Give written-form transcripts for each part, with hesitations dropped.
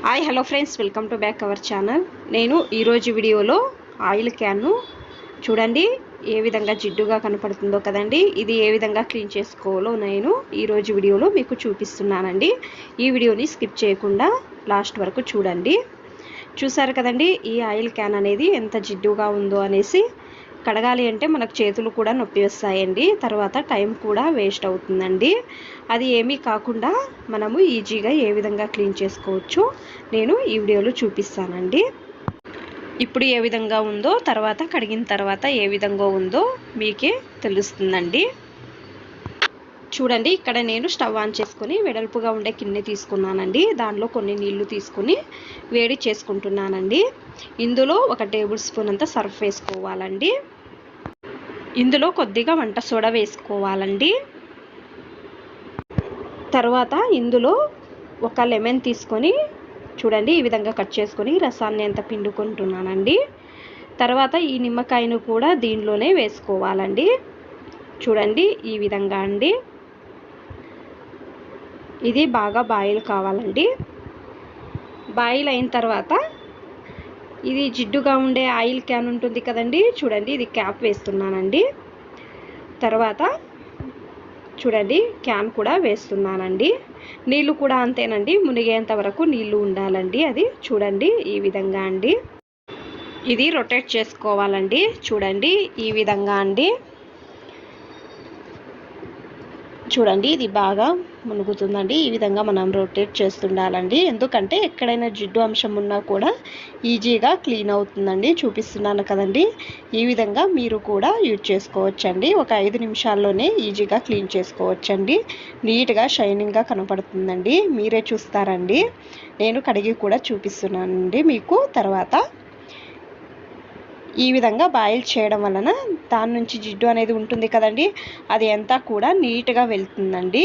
Hi hello friends, welcome to back our channel. నేను ఈరోజు వీడియోలో ఆయిల్ క్యాన్ను చూడండి ఏ విధంగా జిడ్డుగా కనపడుతుందో కదండి. ఇది ఏ విధంగా క్లీన్ చేసుకోవాలో నేను ఈరోజు వీడియోలో మీకు చూపిస్తున్నానండి. ఈ వీడియోని స్కిప్ చేయకుండా లాస్ట్ వరకు చూడండి. చూసారు కదండి ఈ ఆయిల్ క్యాన్ అనేది ఎంత జిడ్డుగా ఉందో అనేసి. కడగాలి అంటే మనకు చేతులు కూడా నొప్పి వస్తాయండి, తర్వాత టైం కూడా వేస్ట్ అవుతుందండి. అది ఏమీ కాకుండా మనము ఈజీగా ఏ విధంగా క్లీన్ చేసుకోవచ్చు నేను ఈ వీడియోలో చూపిస్తానండి. ఇప్పుడు ఏ విధంగా ఉందో, తర్వాత కడిగిన తర్వాత ఏ విధంగా ఉందో మీకే తెలుస్తుందండి. చూడండి, ఇక్కడ నేను స్టవ్ ఆన్ చేసుకొని వెడల్పుగా ఉండే గిన్నె తీసుకున్నానండి. దానిలో కొన్ని నీళ్లు తీసుకొని వేడి చేసుకుంటున్నానండి. ఇందులో 1 టేబుల్ స్పూన్ అంత సర్ఫ్ వేసుకోవాలండి. ఇందులో కొద్దిగా వంట సోడా వేసుకోవాలండి. తర్వాత ఇందులో 1 లెమన్ తీసుకొని చూడండి ఈ విధంగా కట్ చేసుకొని రసాన్ని ఎంత పిండుకుంటున్నానండి. తర్వాత ఈ నిమ్మకాయను కూడా దీనిలోనే వేసుకోవాలండి. చూడండి ఈ విధంగా అండి. ఇది బాగా బాయిల్ కావాలండి. బాయిల్ అయిన తర్వాత ఇది జిడ్డుగా ఉండే ఆయిల్ క్యాన్ ఉంటుంది కదండి, చూడండి ఇది క్యాప్ వేస్తున్నానండి. తర్వాత చూడండి క్యాన్ కూడా వేస్తున్నానండి. నీళ్ళు కూడా అంతేనండి, మునిగేంత వరకు నీళ్ళు ఉండాలండి. అది చూడండి ఈ విధంగా అండి. ఇది రొటేట్ చేసుకోవాలండి. చూడండి ఈ విధంగా అండి. చూడండి ఇది బాగా మునుగుతుందండి. ఈ విధంగా మనం రొటేట్ చేస్తుండాలండి. ఎందుకంటే ఎక్కడైనా జిడ్డు అంశం ఉన్నా కూడా ఈజీగా క్లీన్ అవుతుందండి. చూపిస్తున్నాను కదండి, ఈ విధంగా మీరు కూడా యూజ్ చేసుకోవచ్చండి. ఒక 5 నిమిషాల్లోనే ఈజీగా క్లీన్ చేసుకోవచ్చండి. నీట్గా షైనింగ్గా కనపడుతుందండి. మీరే చూస్తారండి. నేను కడిగి కూడా చూపిస్తున్నానండి మీకు. తర్వాత ఈ విధంగా బాయిల్ చేయడం వలన దాని నుంచి జిడ్డు అనేది ఉంటుంది కదండి, అది అంతా కూడా నీట్గా వెళ్తుందండి.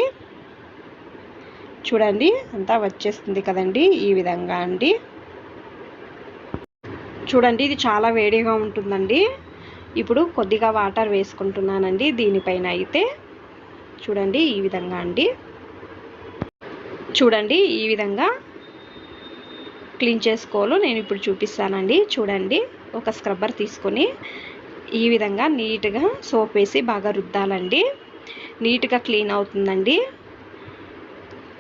చూడండి అంతా వచ్చేస్తుంది కదండి ఈ విధంగా అండి. చూడండి ఇది చాలా వేడిగా ఉంటుందండి. ఇప్పుడు కొద్దిగా వాటర్ వేసుకుంటున్నానండి దీనిపైన అయితే. చూడండి ఈ విధంగా అండి. చూడండి ఈ విధంగా క్లీన్ చేసుకోవాలో నేను ఇప్పుడు చూపిస్తానండి. చూడండి ఒక స్క్రబ్బర్ తీసుకొని ఈ విధంగా నీట్గా సోప్ వేసి బాగా రుద్దాలండి. నీట్గా క్లీన్ అవుతుందండి.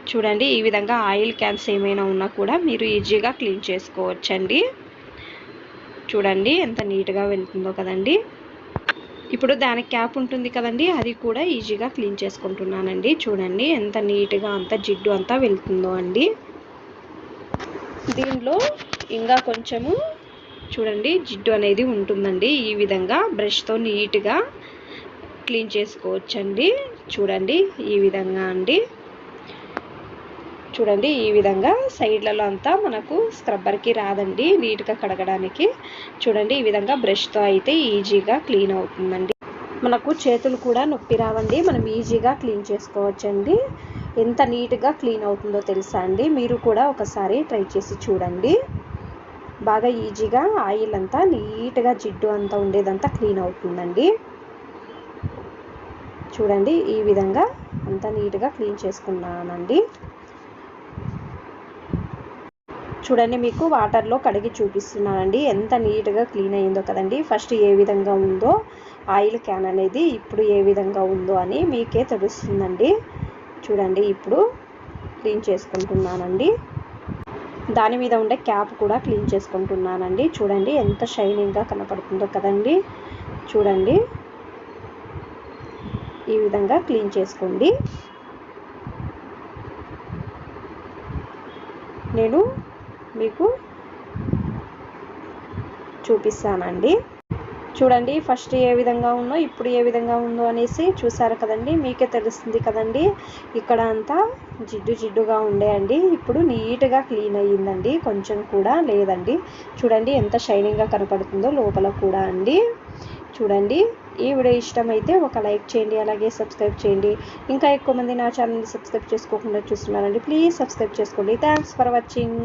చూడండి ఈ విధంగా ఆయిల్ క్యాన్స్ ఏమైనా ఉన్నా కూడా మీరు ఈజీగా క్లీన్ చేసుకోవచ్చండి. చూడండి ఎంత నీట్గా వెళ్తుందో కదండి. ఇప్పుడు దానికి క్యాప్ ఉంటుంది కదండి, అది కూడా ఈజీగా క్లీన్ చేసుకుంటున్నానండి. చూడండి ఎంత నీట్గా అంత జిడ్డు అంతా వెళ్తుందో అండి. దీనిలో ఇంకా కొంచెము చూడండి జిడ్డు అనేది ఉంటుందండి. ఈ విధంగా బ్రష్తో నీట్గా క్లీన్ చేసుకోవచ్చండి. చూడండి ఈ విధంగా అండి. చూడండి ఈ విధంగా సైడ్లలో అంతా మనకు స్క్రబ్బర్కి రాదండి నీట్గా కడగడానికి. చూడండి ఈ విధంగా బ్రష్తో అయితే ఈజీగా క్లీన్ అవుతుందండి. మనకు చేతులు కూడా నొప్పి రావండి. మనం ఈజీగా క్లీన్ చేసుకోవచ్చండి. ఎంత నీట్గా క్లీన్ అవుతుందో తెలుసా అండి. మీరు కూడా ఒకసారి ట్రై చేసి చూడండి. బాగా ఈజీగా ఆయిల్ అంతా నీట్గా జిడ్డు అంతా ఉండేదంతా క్లీన్ అవుతుందండి. చూడండి ఈ విధంగా అంతా నీట్గా క్లీన్ చేసుకున్నానండి. చూడండి మీకు వాటర్లో కడిగి చూపిస్తున్నానండి ఎంత నీట్గా క్లీన్ అయిందో కదండి. ఫస్ట్ ఏ విధంగా ఉందో ఆయిల్ క్యాన్ అనేది, ఇప్పుడు ఏ విధంగా ఉందో అని మీకే తెలుస్తుందండి. చూడండి ఇప్పుడు క్లీన్ చేసుకుంటున్నానండి. దాని మీద ఉండే క్యాప్ కూడా క్లీన్ చేసుకుంటున్నానండి. చూడండి ఎంత షైనింగ్గా కనపడుతుందో కదండి. చూడండి ఈ విధంగా క్లీన్ చేసుకోండి. నేను మీకు చూపిస్తానండి. చూడండి ఫస్ట్ ఏ విధంగా ఉందో, ఇప్పుడు ఏ విధంగా ఉందో అనేసి. చూసారు కదండి, మీకే తెలుస్తుంది కదండి. ఇక్కడ అంతా జిడ్డుగా ఉండేయండి. ఇప్పుడు నీట్గా క్లీన్ అయ్యిందండి, కొంచెం కూడా లేదండి. చూడండి ఎంత షైనింగ్గా కనపడుతుందో లోపల కూడా అండి. చూడండి ఈ వీడియో ఇష్టమైతే ఒక లైక్ చేయండి, అలాగే సబ్స్క్రైబ్ చేయండి. ఇంకా ఎక్కువ మంది నా ఛానల్ని సబ్స్క్రైబ్ చేసుకోకుండా చూస్తున్నారండి, ప్లీజ్ సబ్స్క్రైబ్ చేసుకోండి. Thanks for watching.